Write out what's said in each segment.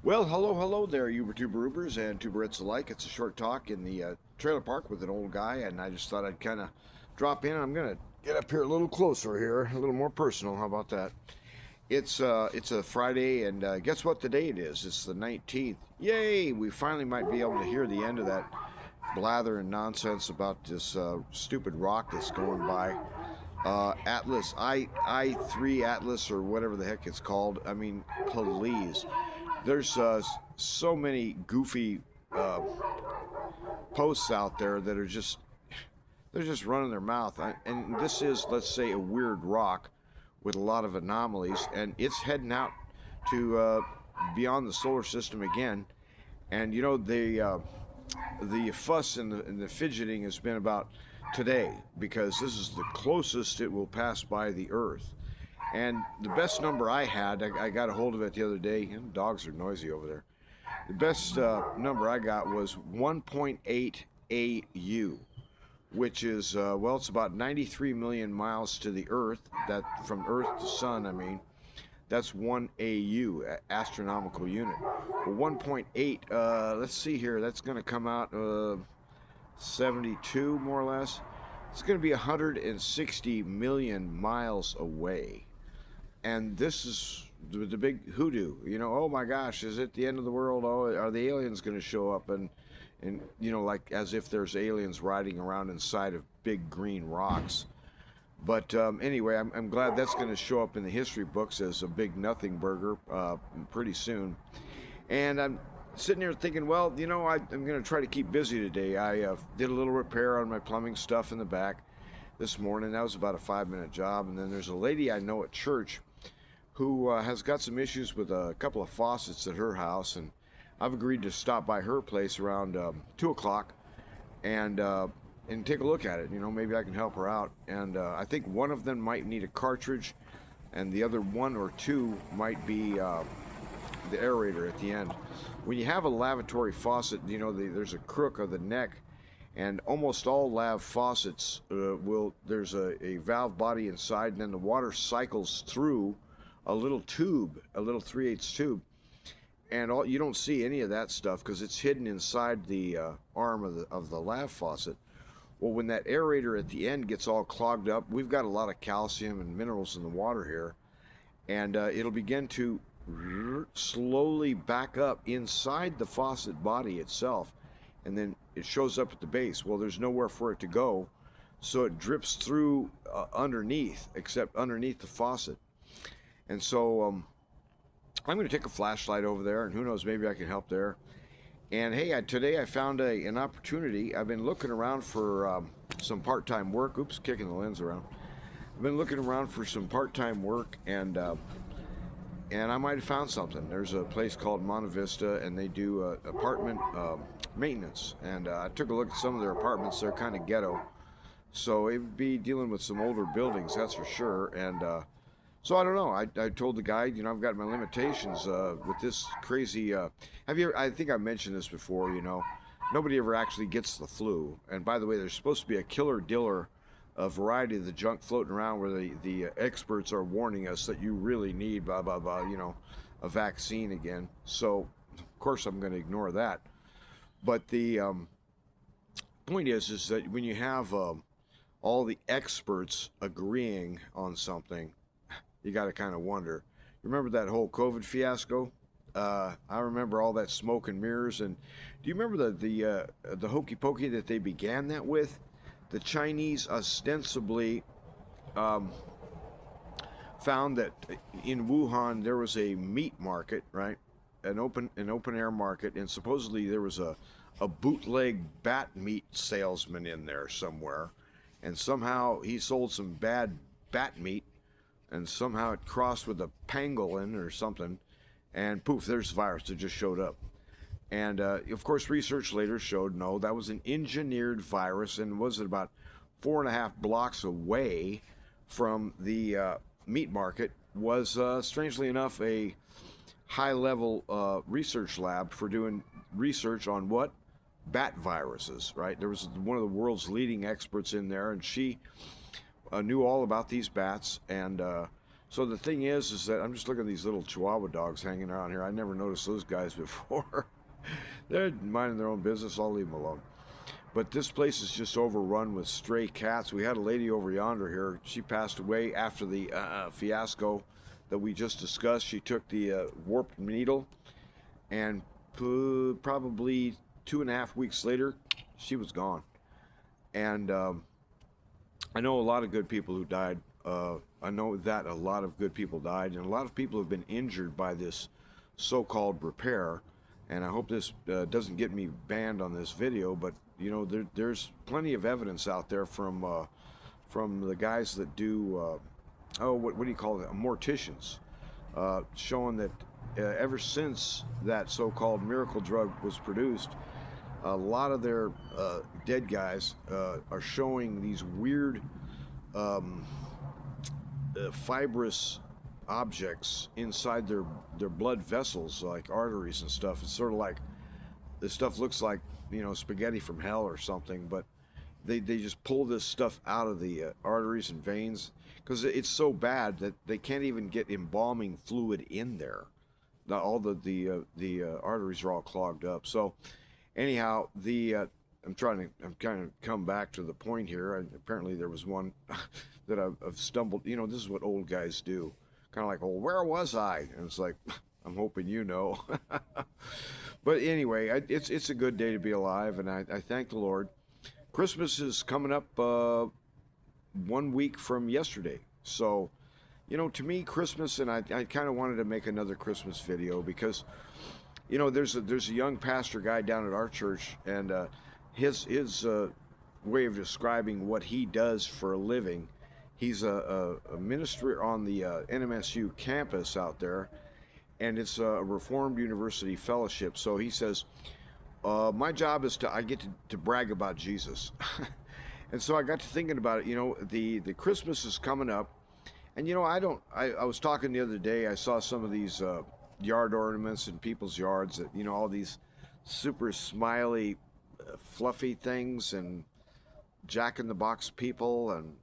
Well, hello there, you tuberubers and tuberettes alike. It's a short talk in the trailer park with an old guy, and I just thought I'd kind of drop in. I'm gonna get up here a little closer here, a little more personal. How about that? It's a Friday, and guess what the day it is? It's the 19th. Yay! We finally might be able to hear the end of that blather and nonsense about this stupid rock that's going by. Atlas, I3 Atlas or whatever the heck it's called. I mean, please. There's so many goofy posts out there that are just they're just running their mouth. And this is, let's say, a weird rock with a lot of anomalies, and it's heading out to beyond the solar system again. And you know the fuss and the fidgeting has been about today because this is the closest it will pass by the Earth. And the best number I had, I got a hold of it the other day. And dogs are noisy over there. The best number I got was 1.8 AU, which is well, it's about 93 million miles to the Earth. That from Earth to Sun, I mean, that's 1 AU, astronomical unit. Well, 1.8. Let's see here. That's going to come out 72 more or less. It's going to be 160 million miles away. And this is the big hoodoo. You know, oh my gosh, is it the end of the world? Oh, are the aliens going to show up? And you know, like as if there's aliens riding around inside of big green rocks. But anyway, I'm glad that's going to show up in the history books as a big nothing burger pretty soon. And I'm sitting here thinking, well, you know, I'm going to try to keep busy today. I did a little repair on my plumbing stuff in the back this morning. That was about a 5-minute job. And then there's a lady I know at church who has got some issues with a couple of faucets at her house, and I've agreed to stop by her place around 2 o'clock and take a look at it. You know, maybe I can help her out. And I think one of them might need a cartridge, and the other one or two might be the aerator at the end. When you have a lavatory faucet, you know there's a crook of the neck, and almost all lav faucets there's a valve body inside, and then the water cycles through a little tube, a little 3/8 tube, and you don't see any of that stuff because it's hidden inside the arm of the lav faucet. Well, when that aerator at the end gets all clogged up, we've got a lot of calcium and minerals in the water here, and it'll begin to slowly back up inside the faucet body itself, and then it shows up at the base. Well, there's nowhere for it to go, so it drips through underneath, except underneath the faucet. And so I'm going to take a flashlight over there, and who knows, maybe I can help there. And hey, today I found an opportunity. I've been looking around for some part-time work. Oops, kicking the lens around. I've been looking around for some part-time work, and I might have found something. There's a place called Monte Vista, and they do apartment maintenance. And I took a look at some of their apartments. They're kind of ghetto, so it would be dealing with some older buildings, that's for sure. And so I don't know. I told the guy, you know, I've got my limitations with this crazy. Have you? I think I mentioned this before. You know, nobody ever actually gets the flu. And by the way, there's supposed to be a killer diller, a variety of the junk floating around where the experts are warning us that you really need blah blah blah. You know, a vaccine again. So of course I'm going to ignore that. But the point is that when you have all the experts agreeing on something, you got to kind of wonder. You remember that whole COVID fiasco? I remember all that smoke and mirrors. And do you remember the hokey pokey that they began that with? The Chinese ostensibly um, found that in Wuhan there was a meat market, right? An open air market, and supposedly there was a bootleg bat meat salesman in there somewhere, and somehow he sold some bad bat meat, and somehow it crossed with a pangolin or something, and poof, there's the virus that just showed up. And of course, research later showed no, that was an engineered virus, and was it about 4.5 blocks away from the meat market was, strangely enough, a high-level research lab for doing research on what? Bat viruses, right? There was one of the world's leading experts in there, and she knew all about these bats, and So the thing is that I'm just looking at these little Chihuahua dogs hanging around here. I never noticed those guys before. They're minding their own business. I'll leave them alone. But this place is just overrun with stray cats. We had a lady over yonder here. She passed away after the fiasco that we just discussed. She took the warped needle, and probably 2.5 weeks later, she was gone. And I know a lot of good people who died. I know that a lot of good people died, and a lot of people have been injured by this so-called repair. And I hope this doesn't get me banned on this video, but you know, there's plenty of evidence out there from the guys that do what do you call it, morticians, showing that ever since that so-called miracle drug was produced, a lot of their dead guys are showing these weird fibrous objects inside their blood vessels, like arteries and stuff. It's sort of like this stuff looks like, you know, spaghetti from hell or something, but they just pull this stuff out of the arteries and veins because it's so bad that they can't even get embalming fluid in there. Now, all the arteries are all clogged up. So anyhow, I'm kind of come back to the point here. And apparently there was one that I've stumbled. You know, this is what old guys do. Kind of like, well, where was I? And it's like, I'm hoping you know. But anyway, it's a good day to be alive, and I thank the Lord. Christmas is coming up 1 week from yesterday. So, you know, to me, Christmas, and I kind of wanted to make another Christmas video because, you know, there's a young pastor guy down at our church, and his way of describing what he does for a living. He's a minister on the NMSU campus out there, and it's a Reformed University fellowship. So he says, my job is I get to brag about Jesus. And so I got to thinking about it. You know, the Christmas is coming up, and you know, I was talking the other day, I saw some of these yard ornaments in people's yards that, you know, all these super smiley fluffy things and jack-in-the-box people and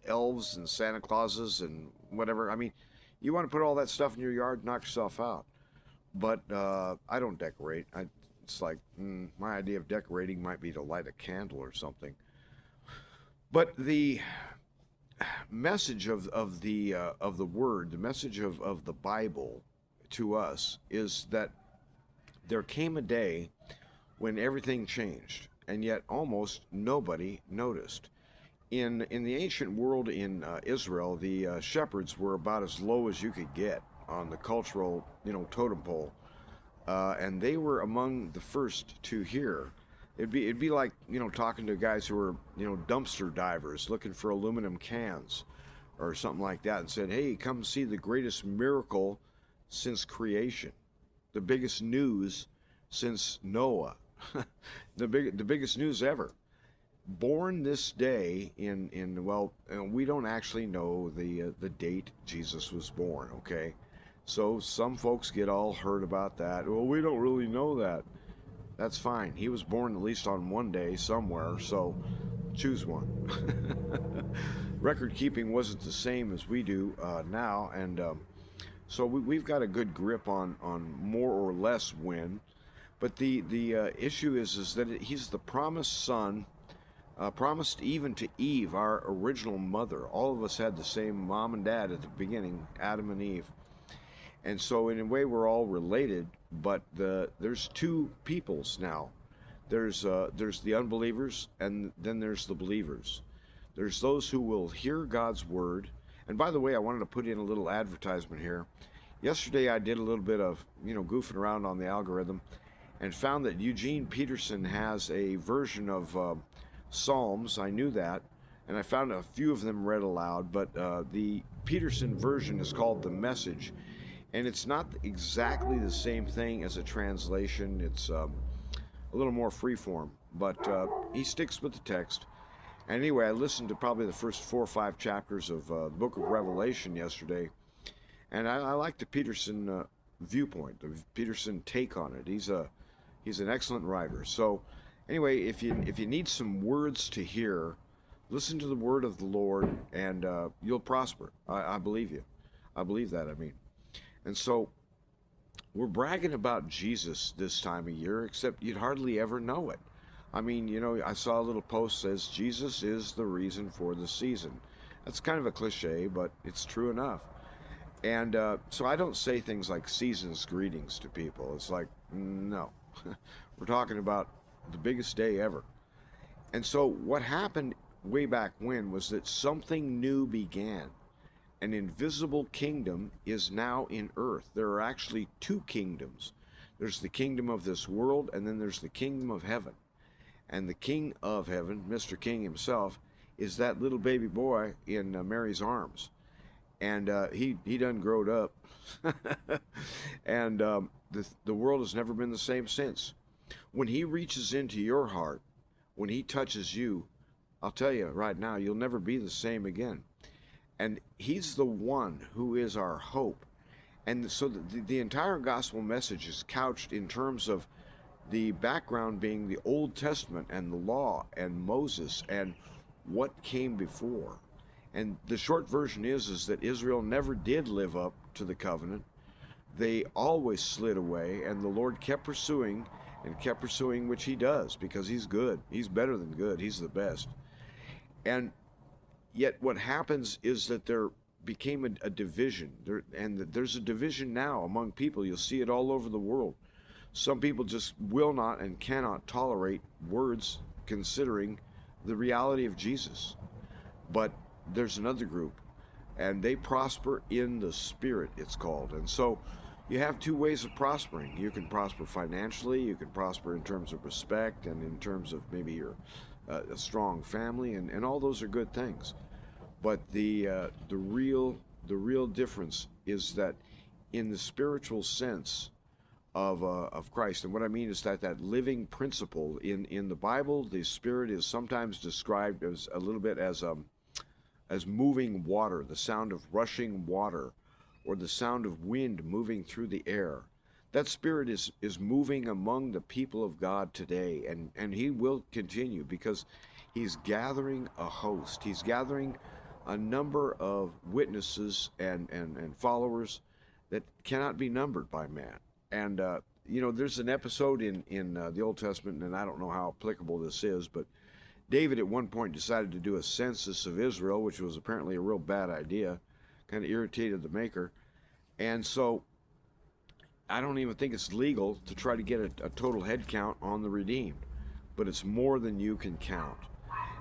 elves and Santa Clauses and whatever. I mean, you want to put all that stuff in your yard, knock yourself out. But I don't decorate. It's like my idea of decorating might be to light a candle or something. But the message of the Word, the message of the Bible to us is that there came a day when everything changed, and yet almost nobody noticed. In the ancient world in Israel, the shepherds were about as low as you could get on the cultural, you know, totem pole, and they were among the first to hear. It'd be like, you know, talking to guys who were, you know, dumpster divers looking for aluminum cans or something like that, and said, "Hey, come see the greatest miracle since creation, the biggest news since Noah, the biggest news ever." Born this day in well, we don't actually know the date Jesus was born. Okay, so some folks get all hurt about that. Well, we don't really know that. That's fine. He was born at least on one day somewhere, so choose one. Record keeping wasn't the same as we do now, and so we've got a good grip on more or less when. But the issue is that he's the promised son. Promised even to Eve, our original mother. All of us had the same mom and dad at the beginning, Adam and Eve. And so in a way we're all related, but there's two peoples now. There's the unbelievers, and then there's the believers. There's those who will hear God's word. And by the way, I wanted to put in a little advertisement here. Yesterday I did a little bit of, you know, goofing around on the algorithm and found that Eugene Peterson has a version of Psalms. I knew that, and I found a few of them read aloud, but the Peterson version is called The Message, and it's not exactly the same thing as a translation. It's a little more freeform, but he sticks with the text. Anyway, I listened to probably the first 4 or 5 chapters of the book of Revelation yesterday, and I like the Peterson viewpoint, the Peterson take on it. He's an excellent writer. So anyway, if you need some words to hear, listen to the word of the Lord, and you'll prosper. I believe you. I believe that, I mean. And so we're bragging about Jesus this time of year, except you'd hardly ever know it. I mean, I saw a little post says Jesus is the reason for the season. That's kind of a cliche, but it's true enough. And so I don't say things like season's greetings to people. It's like, no, we're talking about the biggest day ever. And so what happened way back when was that something new began. An invisible kingdom is now in earth. There are actually two kingdoms. There's the kingdom of this world, and then there's the kingdom of heaven. And the king of heaven, Mr. King himself, is that little baby boy in Mary's arms. And he done growed up. And the world has never been the same since. When he reaches into your heart, when he touches you, I'll tell you right now, you'll never be the same again. And he's the one who is our hope. And so the entire gospel message is couched in terms of the background being the Old Testament and the law and Moses and what came before. And the short version is that Israel never did live up to the covenant. They always slid away, and the Lord kept pursuing and kept pursuing, which he does, because he's good. He's better than good. He's the best. And yet what happens is that there became a division, and there's a division now among people. You'll see it all over the world. Some people just will not and cannot tolerate words considering the reality of Jesus. But there's another group, and they prosper in the Spirit, it's called. And so you have two ways of prospering. You can prosper financially, you can prosper in terms of respect, and in terms of maybe your a strong family, and all those are good things. But the real difference is that in the spiritual sense of Christ, and what I mean is that living principle in the Bible, the Spirit is sometimes described as a little bit as moving water, the sound of rushing water, or the sound of wind moving through the air. That Spirit is moving among the people of God today, and he will continue, because he's gathering a host. He's gathering a number of witnesses and followers that cannot be numbered by man. And there's an episode in the Old Testament, and I don't know how applicable this is, but David at one point decided to do a census of Israel, which was apparently a real bad idea, kind of irritated the maker. And so I don't even think it's legal to try to get a total head count on the redeemed, but it's more than you can count.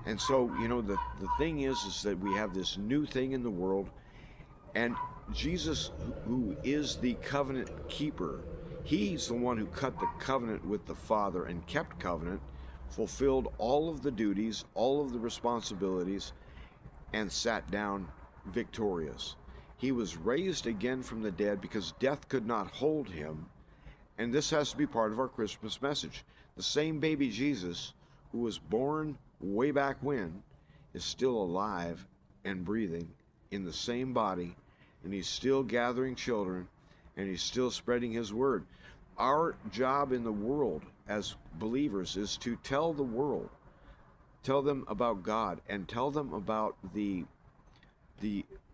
And so, the thing is that we have this new thing in the world, and Jesus, who is the covenant keeper, he's the one who cut the covenant with the Father and kept covenant, fulfilled all of the duties, all of the responsibilities, and sat down victorious. He was raised again from the dead because death could not hold him, and this has to be part of our Christmas message. The same baby Jesus who was born way back when is still alive and breathing in the same body, and he's still gathering children, and he's still spreading his word. Our job in the world as believers is to tell the world, tell them about God, and tell them about the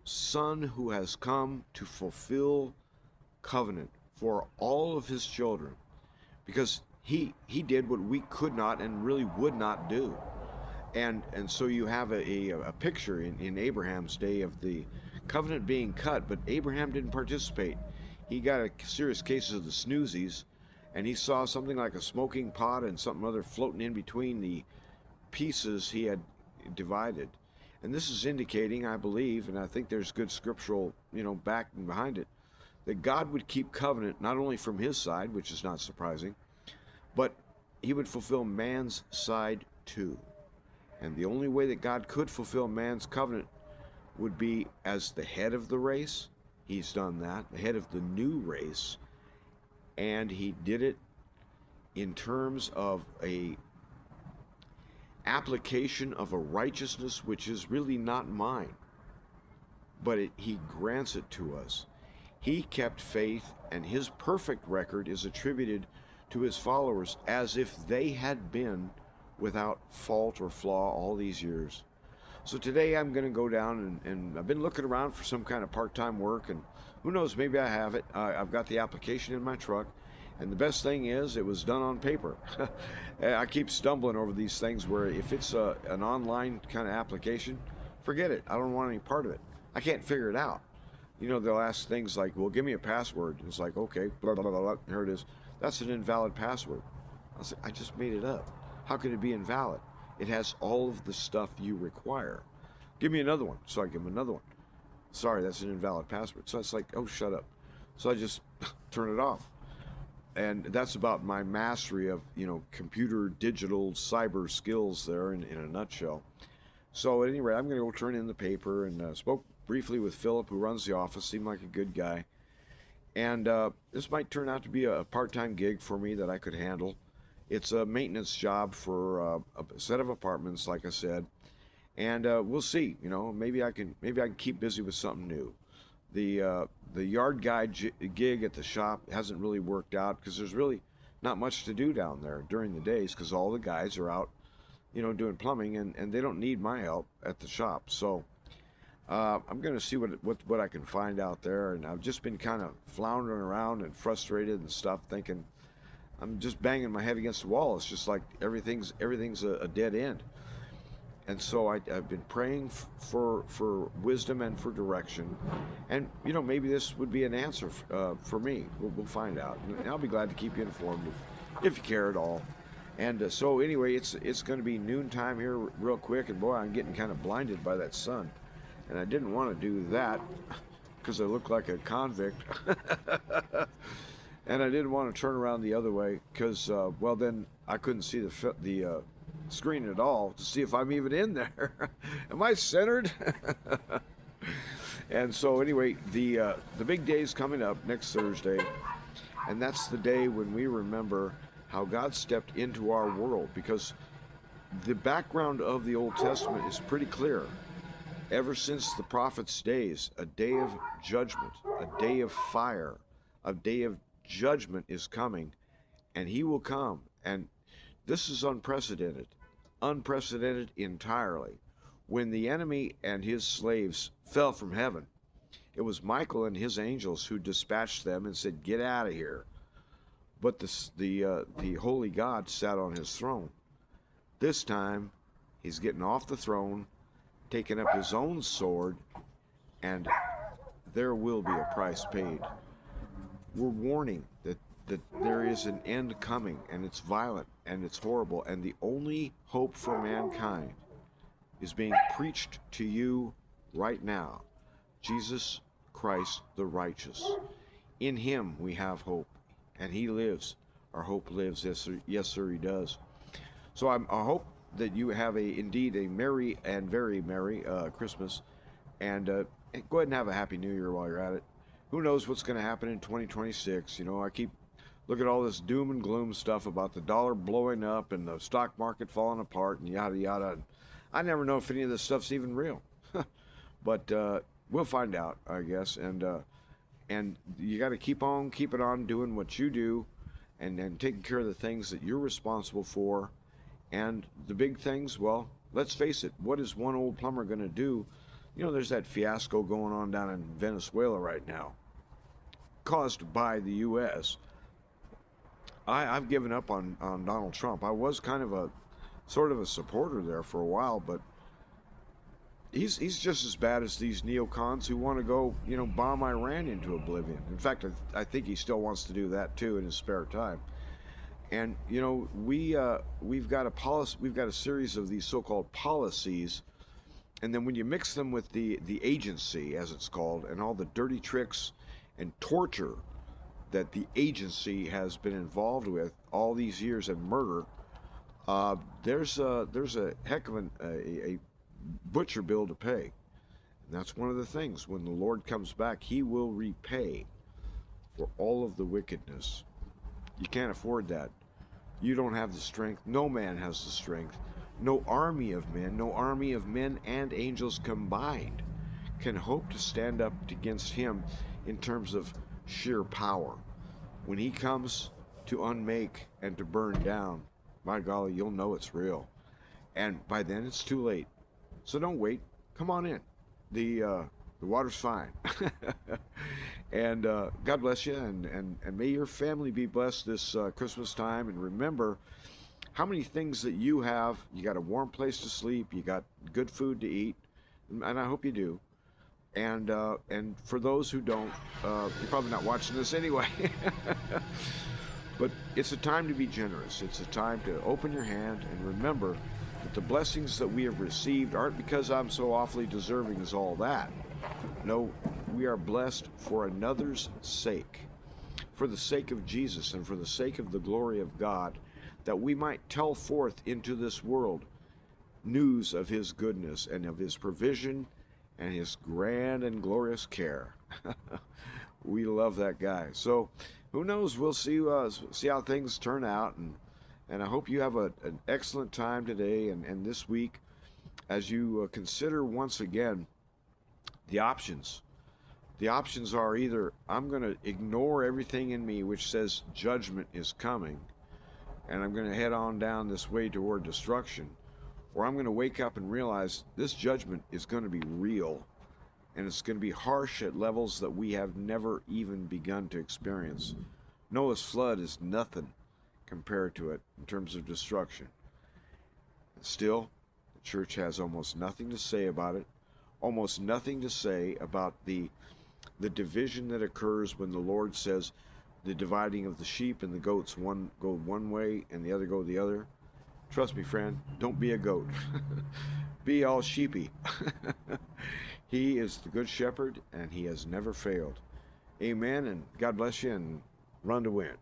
Son who has come to fulfill covenant for all of his children, because he did what we could not and really would not do. And so you have a picture in Abraham's day of the covenant being cut, but Abraham didn't participate. He got a serious case of the snoozies, and he saw something like a smoking pot and something other floating in between the pieces he had divided. And this is indicating, I believe, and I think there's good scriptural, backing behind it, that God would keep covenant not only from his side, which is not surprising, but he would fulfill man's side too. And the only way that God could fulfill man's covenant would be as the head of the race. He's done that, the head of the new race, and he did it in terms of a application of a righteousness which is really not mine, but he grants it to us. He kept faith, and his perfect record is attributed to his followers as if they had been without fault or flaw all these years. So today I'm going to go down and I've been looking around for some kind of part-time work, and who knows, maybe I have it. I've got the application in my truck, and the best thing is it was done on paper. I keep stumbling over these things where if it's an online kind of application, forget it. I don't want any part of it. I can't figure it out. They'll ask things like, well, give me a password. It's like, okay, blah, blah, blah, blah, here it is. That's an invalid password. I just made it up. How could it be invalid? It has all of the stuff you require. Give me another one. So I give him another one. Sorry, that's an invalid password. So it's like, oh, shut up. So I just turn it off. And that's about my mastery of, computer, digital, cyber skills there in a nutshell. So at any rate, I'm going to go turn in the paper, and spoke briefly with Philip, who runs the office. Seemed like a good guy. And this might turn out to be a part-time gig for me that I could handle. It's a maintenance job for a set of apartments, like I said, and we'll see. Maybe I can keep busy with something new. The yard guy gig at the shop hasn't really worked out because there's really not much to do down there during the days because all the guys are out, doing plumbing, and they don't need my help at the shop. So I'm going to see what I can find out there, and I've just been kind of floundering around and frustrated and stuff, thinking I'm just banging my head against the wall. It's just like everything's a dead end. And so I've been praying for wisdom and for direction, and maybe this would be an answer for me. We'll find out, and I'll be glad to keep you informed if you care at all. And so anyway, it's going to be noontime here real quick, and boy, I'm getting kind of blinded by that sun, and I didn't want to do that because I look like a convict. And I didn't want to turn around the other way because, well, then I couldn't see the screen at all to see if I'm even in there. Am I centered? And so anyway, the big day is coming up next Thursday, and that's the day when we remember how God stepped into our world, because the background of the Old Testament is pretty clear. Ever since the prophets' days, a day of judgment, a day of fire, a day of judgment is coming, and he will come. And this is unprecedented entirely. When the enemy and his slaves fell from heaven, it was Michael and his angels who dispatched them and said, get out of here. But the holy God sat on his throne. This time he's getting off the throne, taking up his own sword, and there will be a price paid. We're warning that there is an end coming, and it's violent and it's horrible, and the only hope for mankind is being preached to you right now. Jesus Christ the righteous. In him we have hope, and he lives. Our hope lives. Yes, sir, he does. So I hope that you have indeed a merry and very merry Christmas, and go ahead and have a happy New Year while you're at it. Who knows what's going to happen in 2026? I keep looking at all this doom and gloom stuff about the dollar blowing up and the stock market falling apart and yada yada. And I never know if any of this stuff's even real, but we'll find out, I guess. And you got to keep on keeping on doing what you do, and taking care of the things that you're responsible for. And the big things, well, let's face it, what is one old plumber going to do? There's that fiasco going on down in Venezuela right now, caused by the U.S. I've given up on Donald Trump. I was kind of sort of a supporter there for a while, but he's just as bad as these neocons who want to go, bomb Iran into oblivion. In fact, I think he still wants to do that too in his spare time. And we've got a series of these so-called policies, and then when you mix them with the agency, as it's called, and all the dirty tricks and torture that the agency has been involved with all these years, and murder, there's a heck of a butcher bill to pay. And that's one of the things. When the Lord comes back, he will repay for all of the wickedness. You can't afford that. You don't have the strength. No man has the strength. No army of men and angels combined can hope to stand up against him in terms of sheer power. When he comes to unmake and to burn down, by golly, you'll know it's real. And by then it's too late. So don't wait. Come on in. The water's fine. And God bless you, and may your family be blessed this Christmas time. And remember how many things that you have. You got a warm place to sleep. You got good food to eat, and I hope you do. And for those who don't, you're probably not watching this anyway. But it's a time to be generous. It's a time to open your hand and remember that the blessings that we have received aren't because I'm so awfully deserving as all that. No, we are blessed for another's sake, for the sake of Jesus and for the sake of the glory of God, that we might tell forth into this world news of his goodness and of his provision and his grand and glorious care. We love that guy. So who knows? We'll see how things turn out, and I hope you have an excellent time today and this week as you consider once again the options. The options are either I'm going to ignore everything in me which says judgment is coming, and I'm going to head on down this way toward destruction, or I'm going to wake up and realize this judgment is going to be real, and it's going to be harsh at levels that we have never even begun to experience. Noah's flood is nothing compared to it in terms of destruction. Still, the church has almost nothing to say about it, almost nothing to say about the division that occurs when the Lord says the dividing of the sheep and the goats, one go one way and the other go the other. Trust me, friend, don't be a goat. Be all sheepy. He is the good shepherd, and he has never failed. Amen, and God bless you, and run to win.